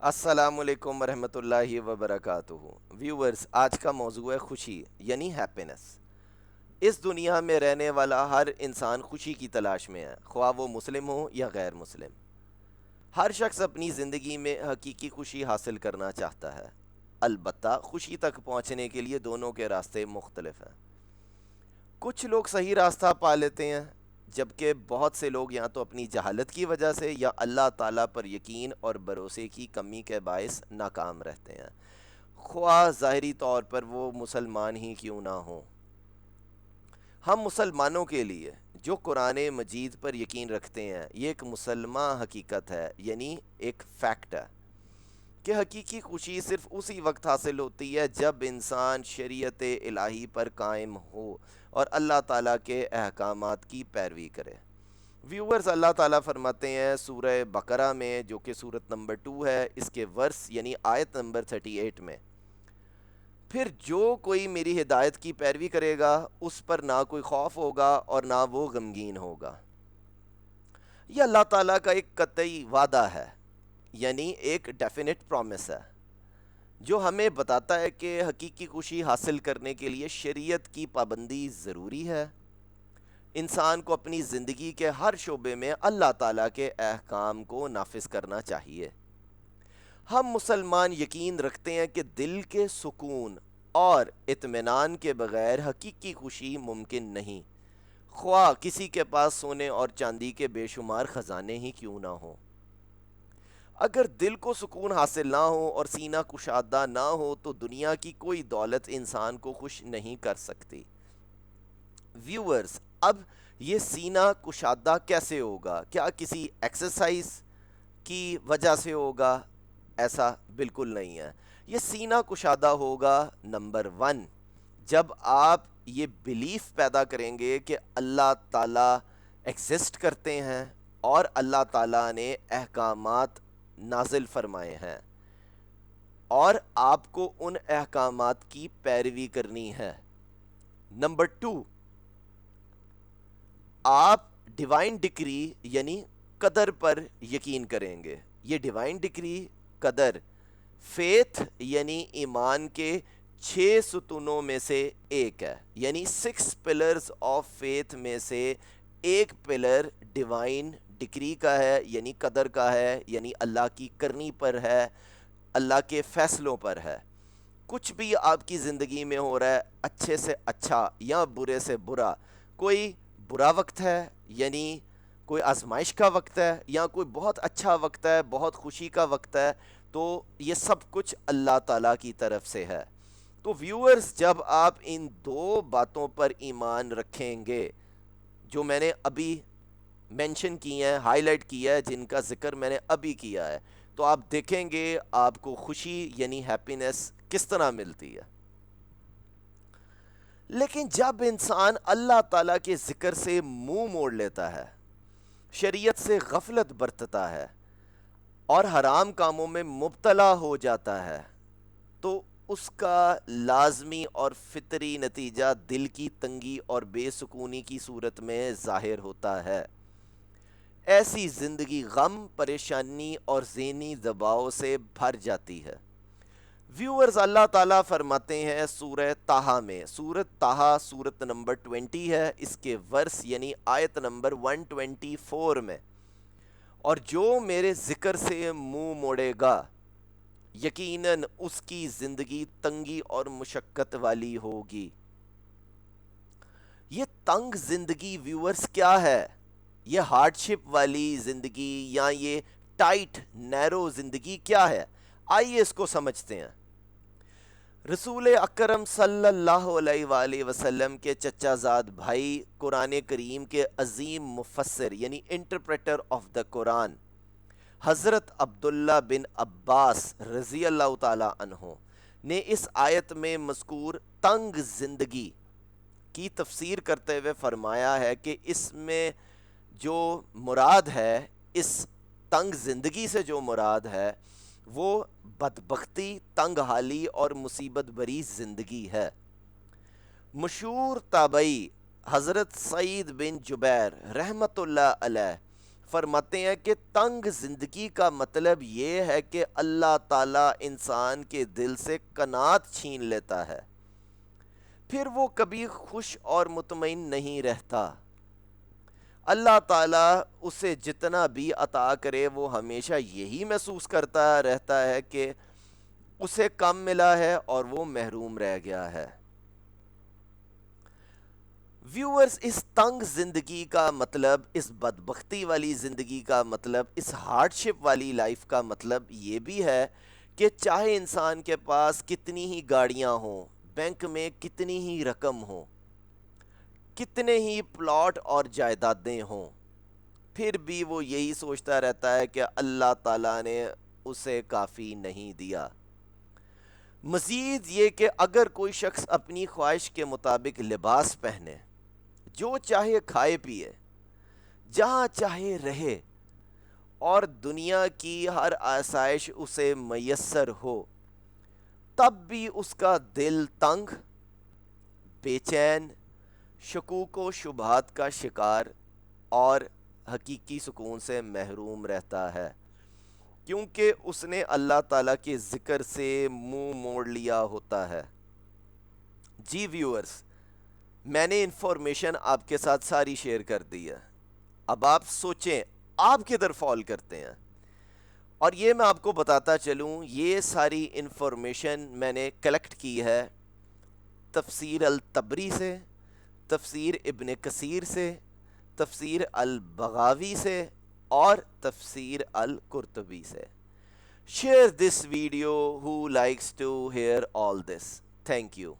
السلام علیکم ورحمۃ اللہ وبرکاتہ۔ ویورز، آج کا موضوع ہے خوشی یعنی ہیپینس۔ اس دنیا میں رہنے والا ہر انسان خوشی کی تلاش میں ہے، خواہ وہ مسلم ہو یا غیر مسلم۔ ہر شخص اپنی زندگی میں حقیقی خوشی حاصل کرنا چاہتا ہے، البتہ خوشی تک پہنچنے کے لیے دونوں کے راستے مختلف ہیں۔ کچھ لوگ صحیح راستہ پا لیتے ہیں، جبکہ بہت سے لوگ یا تو اپنی جہالت کی وجہ سے یا اللہ تعالیٰ پر یقین اور بھروسے کی کمی کے باعث ناکام رہتے ہیں، خواہ ظاہری طور پر وہ مسلمان ہی کیوں نہ ہوں۔ ہم مسلمانوں کے لیے جو قرآن مجید پر یقین رکھتے ہیں، یہ ایک مسلمہ حقیقت ہے، یعنی ایک فیکٹ ہے کہ حقیقی خوشی صرف اسی وقت حاصل ہوتی ہے جب انسان شریعت الہی پر قائم ہو اور اللہ تعالیٰ کے احکامات کی پیروی کرے۔ ویورز، اللہ تعالیٰ فرماتے ہیں سورہ بقرہ میں، جو کہ سورت نمبر 2 ہے، اس کے ورس یعنی آیت نمبر 38 میں، پھر جو کوئی میری ہدایت کی پیروی کرے گا اس پر نہ کوئی خوف ہوگا اور نہ وہ غمگین ہوگا۔ یہ اللہ تعالیٰ کا ایک قطعی وعدہ ہے، یعنی ایک ڈیفینٹ پرومس ہے، جو ہمیں بتاتا ہے کہ حقیقی خوشی حاصل کرنے کے لیے شریعت کی پابندی ضروری ہے۔ انسان کو اپنی زندگی کے ہر شعبے میں اللہ تعالیٰ کے احکام کو نافذ کرنا چاہیے۔ ہم مسلمان یقین رکھتے ہیں کہ دل کے سکون اور اطمینان کے بغیر حقیقی خوشی ممکن نہیں، خواہ کسی کے پاس سونے اور چاندی کے بے شمار خزانے ہی کیوں نہ ہوں۔ اگر دل کو سکون حاصل نہ ہو اور سینہ کشادہ نہ ہو تو دنیا کی کوئی دولت انسان کو خوش نہیں کر سکتی۔ ویورز، اب یہ سینہ کشادہ کیسے ہوگا؟ کیا کسی ایکسرسائز کی وجہ سے ہوگا؟ ایسا بالکل نہیں ہے۔ یہ سینہ کشادہ ہوگا نمبر 1، جب آپ یہ بلیف پیدا کریں گے کہ اللہ تعالیٰ ایگزسٹ کرتے ہیں اور اللہ تعالیٰ نے احکامات نازل فرمائے ہیں اور آپ کو ان احکامات کی پیروی کرنی ہے۔ نمبر 2، آپ ڈیوائن ڈکری یعنی قدر پر یقین کریں گے۔ یہ ڈیوائن ڈکری، قدر، فیتھ یعنی ایمان کے 6 ستونوں میں سے ایک ہے، یعنی 6 پلرز آف فیتھ میں سے ایک پلر ڈیوائن ڈکری کا ہے، یعنی قدر کا ہے، یعنی اللہ کی کرنی پر ہے، اللہ کے فیصلوں پر ہے۔ کچھ بھی آپ کی زندگی میں ہو رہا ہے، اچھے سے اچھا یا برے سے برا، کوئی برا وقت ہے یعنی کوئی آزمائش کا وقت ہے، یا کوئی بہت اچھا وقت ہے، بہت خوشی کا وقت ہے، تو یہ سب کچھ اللہ تعالیٰ کی طرف سے ہے۔ تو ویورز، جب آپ ان 2 باتوں پر ایمان رکھیں گے جو میں نے ابھی مینشن کی ہیں، ہائی لائٹ کیا ہے، جن کا ذکر میں نے ابھی کیا ہے، تو آپ دیکھیں گے آپ کو خوشی یعنی ہیپینس کس طرح ملتی ہے۔ لیکن جب انسان اللہ تعالیٰ کے ذکر سے منہ موڑ لیتا ہے، شریعت سے غفلت برتتا ہے اور حرام کاموں میں مبتلا ہو جاتا ہے، تو اس کا لازمی اور فطری نتیجہ دل کی تنگی اور بے سکونی کی صورت میں ظاہر ہوتا ہے۔ ایسی زندگی غم، پریشانی اور ذہنی دباؤ سے بھر جاتی ہے۔ ویورز، اللہ تعالیٰ فرماتے ہیں سورہ طٰہٰ میں، سورت طٰہٰ سورت نمبر 20 ہے، اس کے ورس یعنی آیت نمبر 124 میں، اور جو میرے ذکر سے منہ موڑے گا یقیناً اس کی زندگی تنگی اور مشقت والی ہوگی۔ یہ تنگ زندگی ویورز کیا ہے؟ یہ ہارڈ شپ والی زندگی یا یہ ٹائٹ نیرو زندگی کیا ہے؟ آئیے اس کو سمجھتے ہیں۔ رسول اکرم صلی اللہ علیہ وآلہ وسلم کے چچا زاد بھائی، قرآن کریم کے عظیم مفسر یعنی انٹرپریٹر آف دا قرآن، حضرت عبداللہ بن عباس رضی اللہ تعالیٰ عنہ نے اس آیت میں مذکور تنگ زندگی کی تفسیر کرتے ہوئے فرمایا ہے کہ اس میں جو مراد ہے، اس تنگ زندگی سے جو مراد ہے وہ بدبختی، تنگ حالی اور مصیبت بری زندگی ہے۔ مشہور تابعی حضرت سعید بن جبیر رحمۃ اللہ علیہ فرماتے ہیں کہ تنگ زندگی کا مطلب یہ ہے کہ اللہ تعالیٰ انسان کے دل سے کنات چھین لیتا ہے، پھر وہ کبھی خوش اور مطمئن نہیں رہتا۔ اللہ تعالیٰ اسے جتنا بھی عطا کرے وہ ہمیشہ یہی محسوس کرتا رہتا ہے کہ اسے کم ملا ہے اور وہ محروم رہ گیا ہے۔ ویورز، اس تنگ زندگی کا مطلب، اس بدبختی والی زندگی کا مطلب، اس ہارڈ شپ والی لائف کا مطلب یہ بھی ہے کہ چاہے انسان کے پاس کتنی ہی گاڑیاں ہوں، بینک میں کتنی ہی رقم ہوں، کتنے ہی پلاٹ اور جائیدادیں ہوں، پھر بھی وہ یہی سوچتا رہتا ہے کہ اللہ تعالیٰ نے اسے کافی نہیں دیا۔ مزید یہ کہ اگر کوئی شخص اپنی خواہش کے مطابق لباس پہنے، جو چاہے کھائے پیے، جہاں چاہے رہے، اور دنیا کی ہر آسائش اسے میسر ہو، تب بھی اس کا دل تنگ، بے چین، شکوک و شبہات کا شکار اور حقیقی سکون سے محروم رہتا ہے، کیونکہ اس نے اللہ تعالیٰ کے ذکر سے منہ موڑ لیا ہوتا ہے۔ جی ویورز، میں نے انفارمیشن آپ کے ساتھ ساری شیئر کر دی ہے، اب آپ سوچیں آپ کدھر فال کرتے ہیں۔ اور یہ میں آپ کو بتاتا چلوں، یہ ساری انفارمیشن میں نے کلیکٹ کی ہے تفسیر الطبری سے، تفسیر ابن کثیر سے، تفسیر البغاوی سے، اور تفسیر القرطبی سے۔ Share this video who likes to hear all this. Thank you.